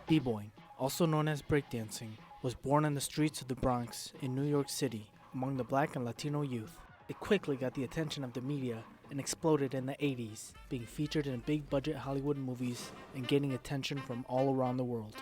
B-boying, also known as breakdancing, was born on the streets of the Bronx in New York City among the Black and Latino youth. It quickly got the attention of the media and exploded in the 80s, being featured in big-budget Hollywood movies and gaining attention from all around the world.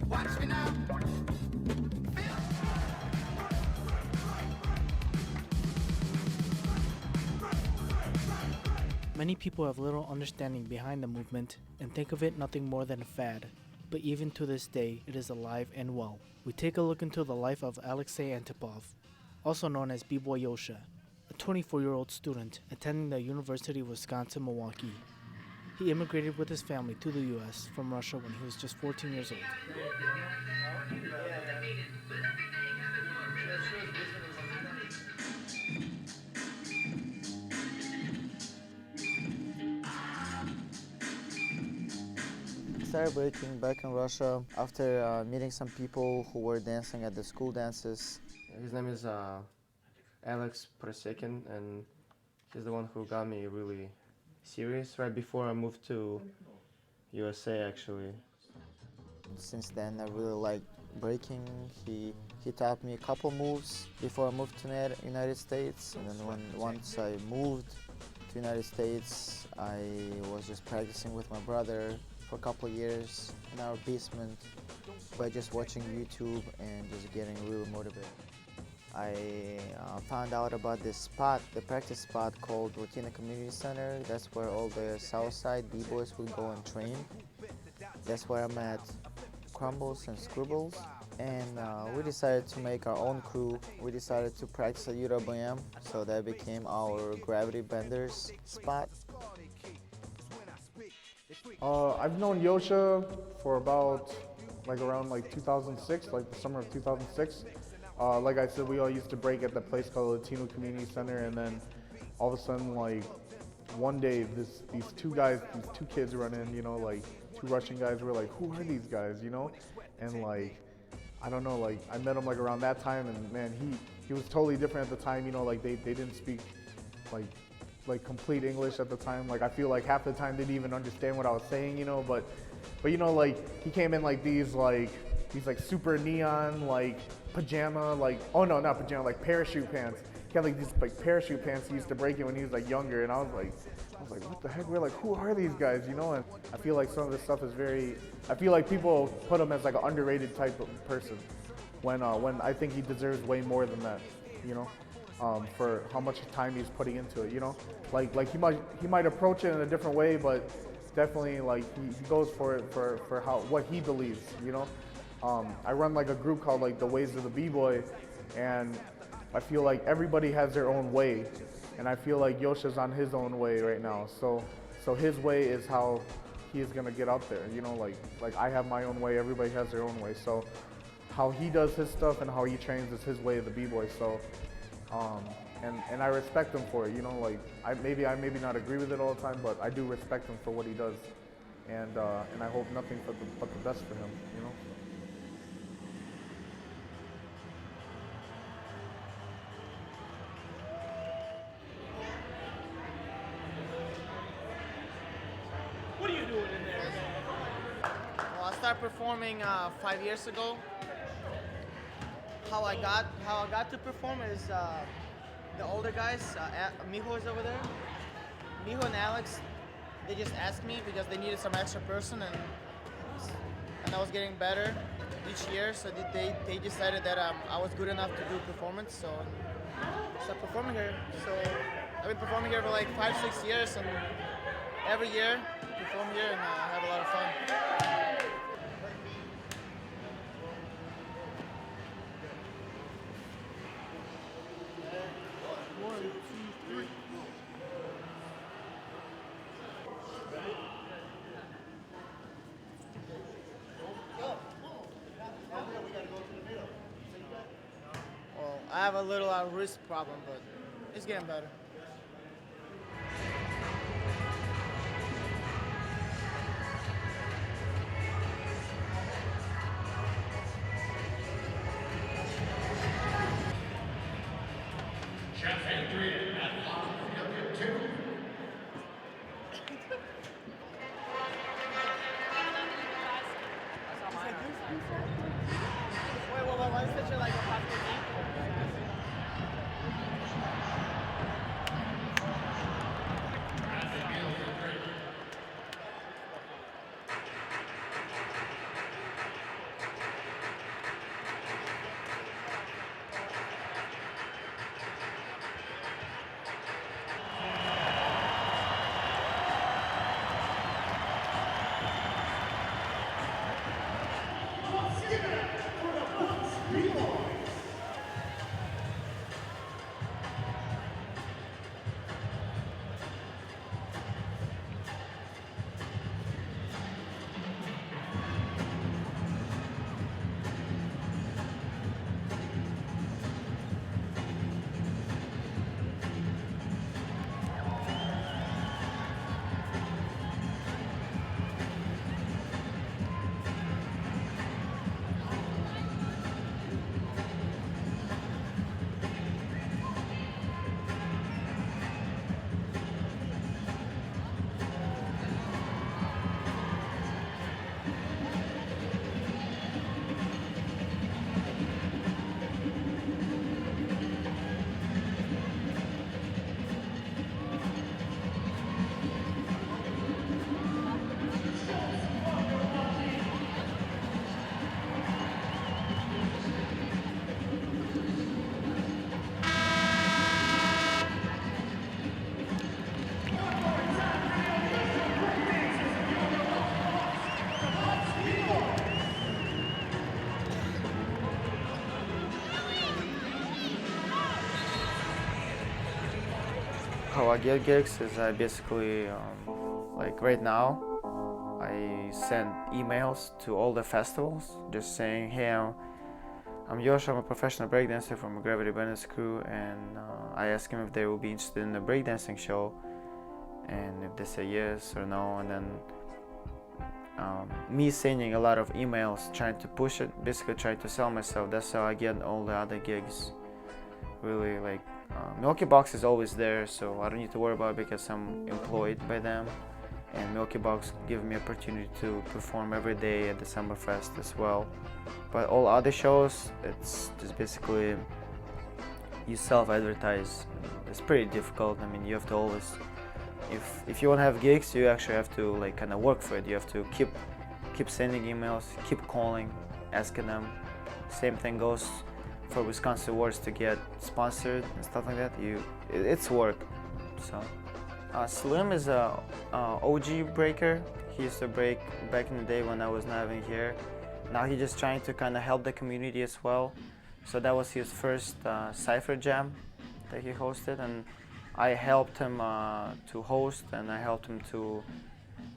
Watch me now. Many people have little understanding behind the movement and think of it nothing more than a fad, but even to this day it is alive and well. We take a look into the life of Aleksey Antipov, also known as Bboy Yosha, a 24-year-old student attending the University of Wisconsin-Milwaukee. He immigrated with his family to the US from Russia when he was just 14 years old. I started breaking back in Russia after meeting some people who were dancing at the school dances. His name is Alex Prosekin, and he's the one who got me really serious right before I moved to USA, actually. Since then, I really liked breaking. He taught me a couple moves before I moved to United States, and then once I moved to United States, I was just practicing with my brother for a couple of years in our basement by just watching YouTube and just getting really motivated. I found out about this spot, the practice spot called Latino Community Center. That's where all the Southside B-boys would go and train. That's where I met Crumbles and Scribbles. And we decided to make our own crew. We decided to practice at UWM, so that became our Gravity Benders spot. I've known Yosha for about around 2006, the summer of 2006. Like I said, we all used to break at the place called Latino Community Center, and then all of a sudden, one day, these two kids run in, two Russian guys. We're like, who are these guys, And I don't know, I met him around that time, and man, he was totally different at the time, they didn't speak complete English at the time. I feel like half the time they didn't even understand what I was saying, but he came in these super neon pajama, oh no, not pajama, parachute pants. He had these parachute pants he used to break in when he was younger, and I was like, what the heck? We're like, who are these guys, And I feel like some of this stuff is I feel like people put him as an underrated type of person, when I think he deserves way more than that, for how much time he's putting into it, he might approach it in a different way, but definitely he goes for it for what he believes, I run a group called the Ways of the B-Boy, and I feel like everybody has their own way, and I feel like Yosha's on his own way right now, so his way is how he is gonna get out there, I have my own way, everybody has their own way, so how he does his stuff and how he trains is his way of the B-Boy, so and I respect him for it, I maybe not agree with it all the time, but I do respect him for what he does, and I hope nothing but the best for him, What are you doing in there, man? Well, I started performing 5 years ago. How I got to perform is the older guys. Mijo is over there. Mijo and Alex, they just asked me because they needed some extra person, and I was getting better each year. So they decided that I was good enough to do performance. So I started performing here. So I've been performing here for 5-6 years, and every year I perform here and have a lot of fun. Well, I have a little wrist problem, but it's getting better. Champagne. How I get gigs is I basically, like right now, I send emails to all the festivals just saying, hey, I'm Yosha, I'm a professional breakdancer from a Gravity Bandits crew, and I ask them if they will be interested in a breakdancing show, and if they say yes or no, and then me sending a lot of emails trying to push it, basically trying to sell myself. That's how I get all the other gigs. Really, like Milwaukee Box is always there, so I don't need to worry about it because I'm employed by them, and Milwaukee Box give me opportunity to perform every day at the Summerfest as well. But all other shows, it's just basically you self-advertise. It's pretty difficult. I mean, you have to always, if you want to have gigs, you actually have to like kind of work for it. You have to keep sending emails, keep calling, asking them. Same thing goes for Wisconsin Awards to get sponsored and stuff like that. It's work. So Slim is a OG breaker. He used to break back in the day when I was not even here. Now he's just trying to kind of help the community as well. So that was his first Cypher Jam that he hosted, and I helped him to host, and I helped him to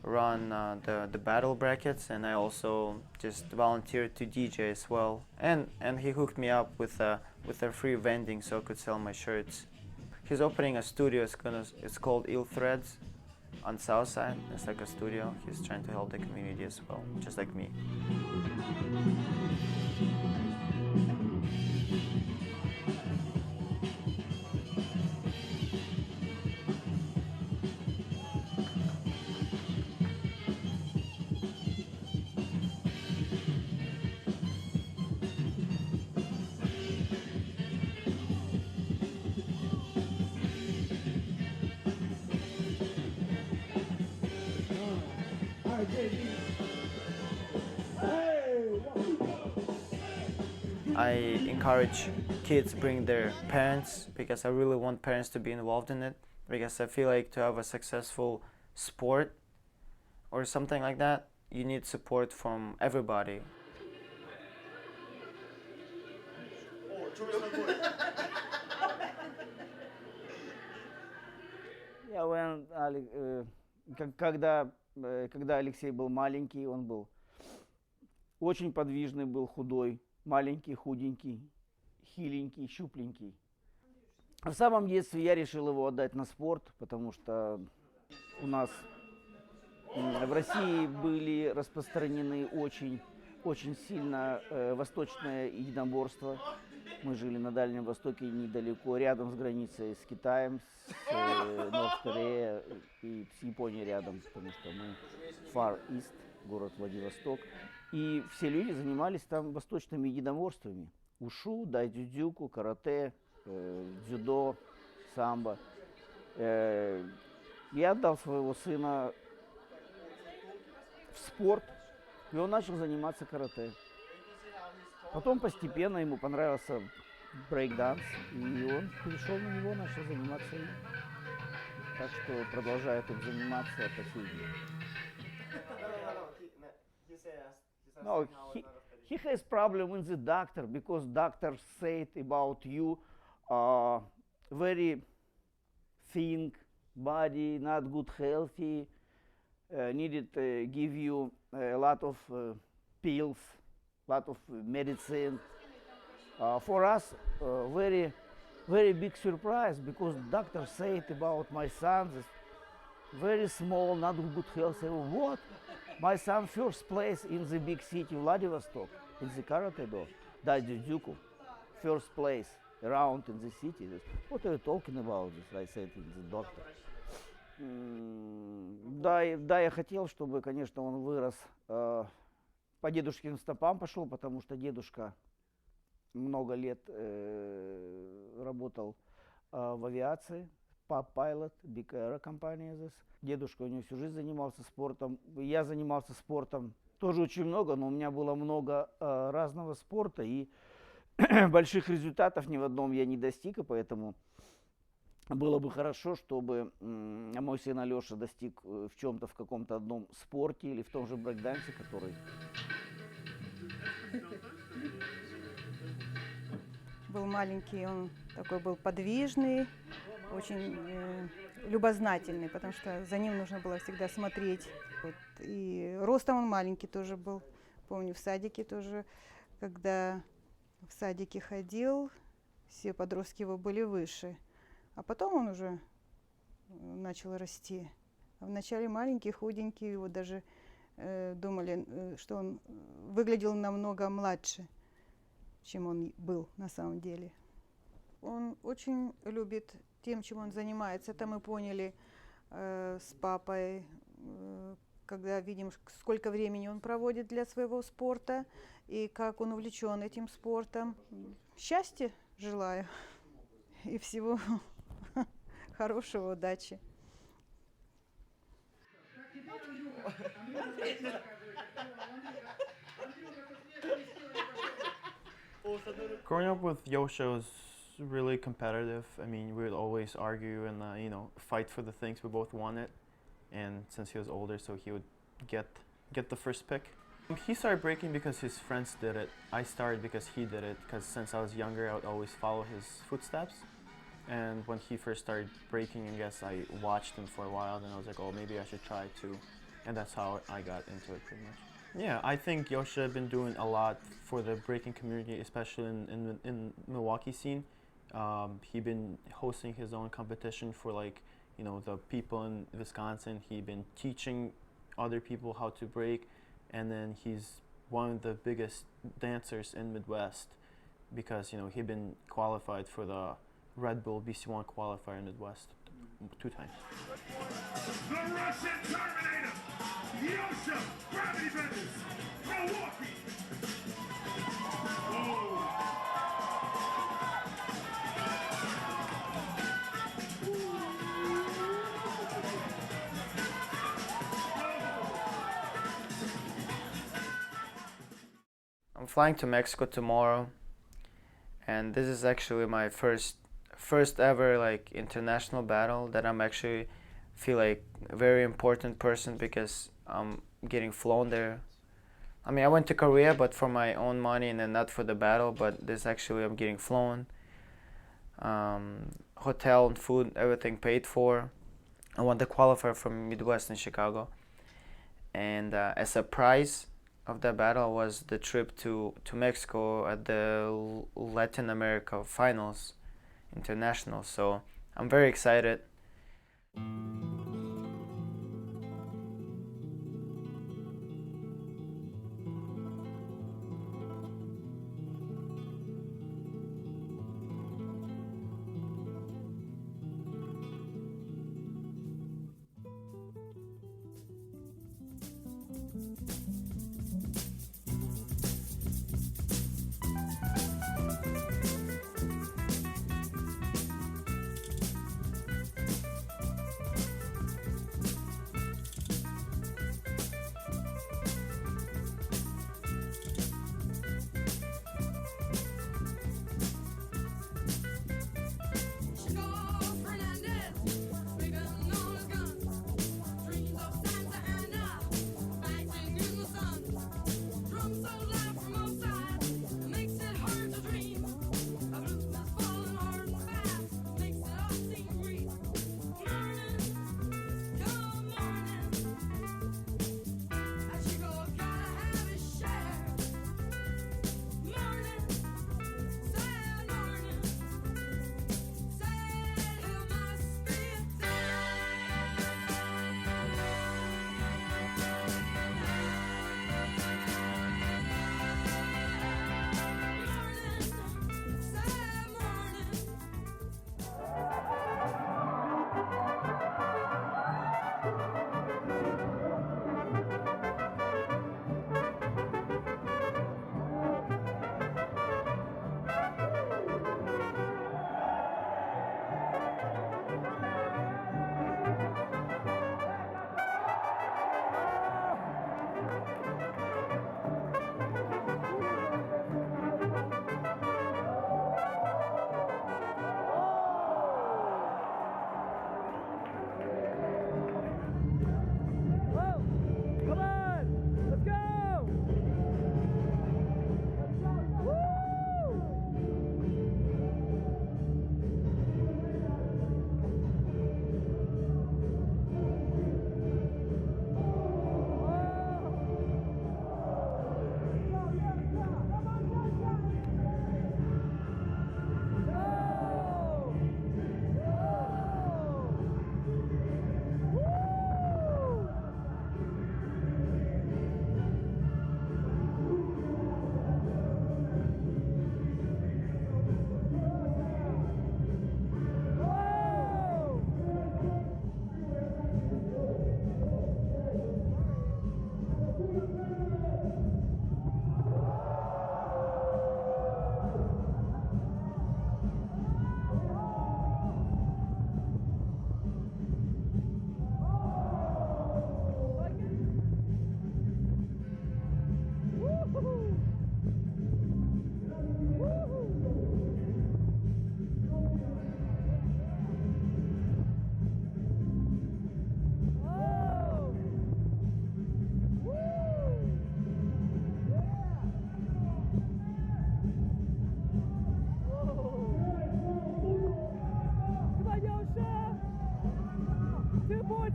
run the battle brackets, and I also just volunteered to DJ as well. And he hooked me up with a free vending so I could sell my shirts. He's opening a studio. It's called Ill Threads on Southside. It's like a studio. He's trying to help the community as well, just like me. I encourage kids bring their parents because I really want parents to be involved in it, because I feel like to have a successful sport or something like that, you need support from everybody. Когда Алексей был маленький, он был очень подвижный, был худой, маленький, худенький, хиленький, щупленький. В самом детстве я решил его отдать на спорт, потому что у нас в России были распространены очень сильно восточное единоборство. Мы жили на Дальнем Востоке, недалеко, рядом с границей с Китаем, с Норд-Кореей и с Японией рядом, потому что мы Far East, город Владивосток. И все люди занимались там восточными единоборствами. Ушу, дайдзюдзюку, карате, дзюдо, самбо. Я отдал своего сына в спорт, и он начал заниматься карате. Потом постепенно ему понравился брейк-данс, и он перешел на него, начал заниматься им. Так что продолжает им заниматься по сей день. No, he has problem with the doctor because doctor said about you very thin body, not good healthy, needed give you a lot of pills, lot of medicine. For us, very big surprise because doctor said about my son is very small, not good health. I said, what? My son first place in the big city Vladivostok in the karate do, Daijujuku, first place around in the city. What are you talking about? This, I said to the doctor. Да, я хотел, чтобы, конечно, он вырос, по дедушкиным стопам пошел, потому что дедушка много лет работал в авиации. Pilot, big air company this. Дедушка у него всю жизнь занимался спортом. Я занимался спортом тоже очень много, но у меня было много разного спорта, и больших результатов ни в одном я не достиг, и поэтому было бы хорошо, чтобы мой сын Алеша достиг в чем-то, в каком-то одном спорте или в том же брейкдансе, который... Был маленький, он такой был подвижный, очень любознательный, потому что за ним нужно было всегда смотреть. Вот. И ростом он маленький тоже был. Помню, в садике тоже, когда в садике ходил, все подростки его были выше. А потом он уже начал расти. А вначале маленький, худенький, его даже думали, что он выглядел намного младше, чем он был на самом деле. Он очень любит тем, чем он занимается. Это мы поняли с папой, когда видим, сколько времени он проводит для своего спорта и как он увлечен этим спортом. Счастья желаю и всего хорошего, удачи. Growing up with Yosha was really competitive. I mean, we would always argue and fight for the things we both wanted. And since he was older, so he would get the first pick. He started breaking because his friends did it. I started because he did it. Because since I was younger, I would always follow his footsteps. And when he first started breaking, I guess I watched him for a while. Then I was like, oh, maybe I should try too. And that's how I got into it pretty much. Yeah, I think Yosha has been doing a lot for the breaking community, especially in Milwaukee scene. He been hosting his own competition for the people in Wisconsin. He been teaching other people how to break, and then he's one of the biggest dancers in Midwest because he been qualified for the Red Bull BC1 qualifier in Midwest 2 times. The Russian Terminator, Yosha, Gravity Benders, Milwaukee. I'm flying to Mexico tomorrow, and this is actually my first ever international battle that I'm actually feel like a very important person because I'm getting flown there. I mean, I went to Korea, but for my own money and then not for the battle, but this actually I'm getting flown. Hotel and food, everything paid for. I won the qualifier from Midwest in Chicago. And as a prize of that battle was the trip to Mexico at the Latin America finals, international. So I'm very excited.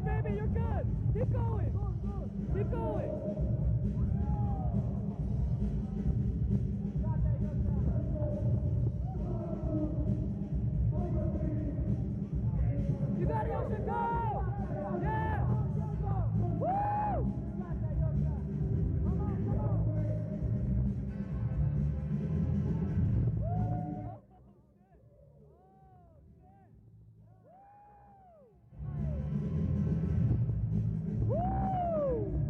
baby, you're good. Keep going. Keep going. You got it, Yosha, go! Yeah! Woo!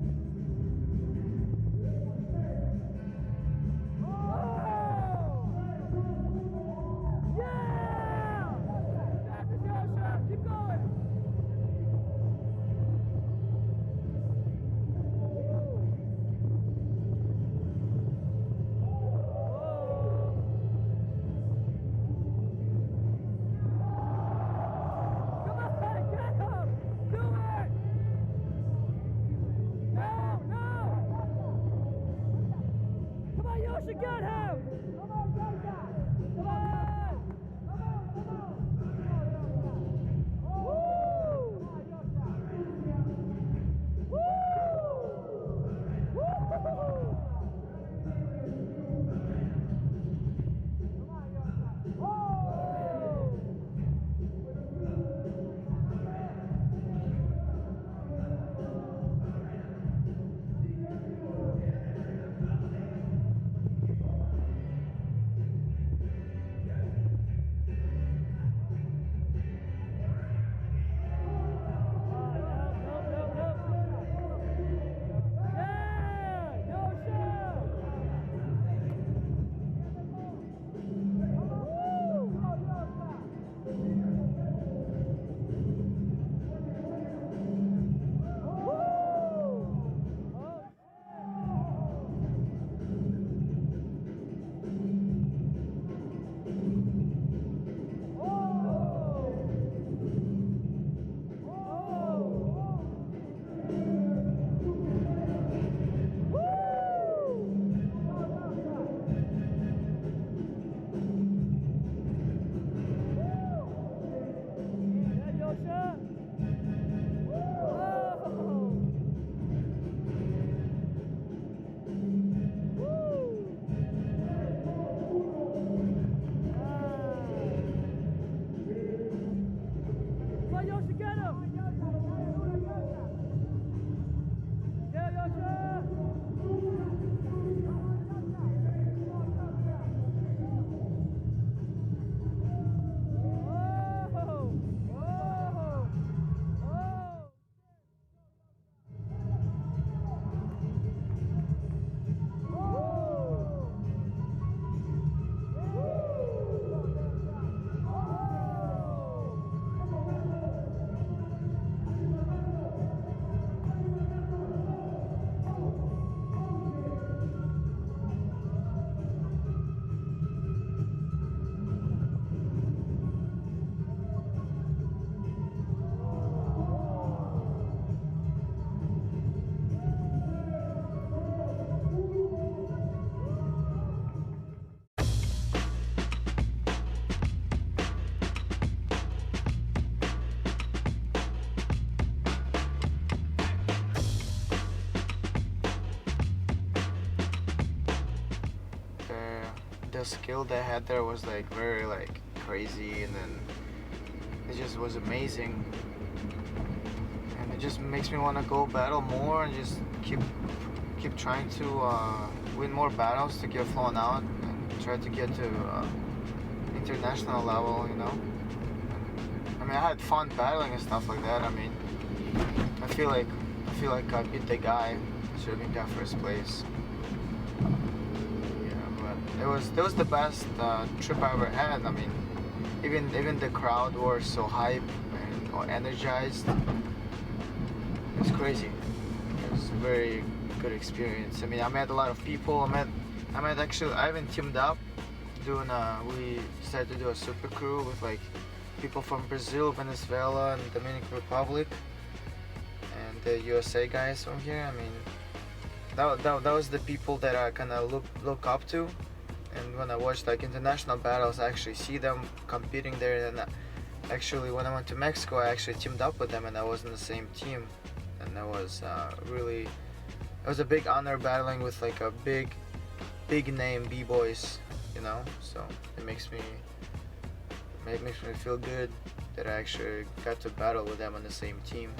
The skill they had there was like very like crazy, and then it just was amazing, and it just makes me want to go battle more and just keep trying to win more battles to get flown out and try to get to international level, you know. I mean, I had fun battling and stuff like that. I mean, I feel like I beat the guy serving that first place. It was the best trip I ever had. I mean, even the crowd were so hype and energized. It was crazy. It was a very good experience. I mean, I met a lot of people. I even teamed up doing we started to do a super crew with like people from Brazil, Venezuela, and Dominican Republic, and the USA guys from here. I mean, that was the people that I kind of look up to. And when I watch like international battles, I actually see them competing there, and Actually, when I went to Mexico, I actually teamed up with them, and I was in the same team, and that was really, it was a big honor battling with like a big name b-boys, you know. So it makes me feel good that I actually got to battle with them on the same team.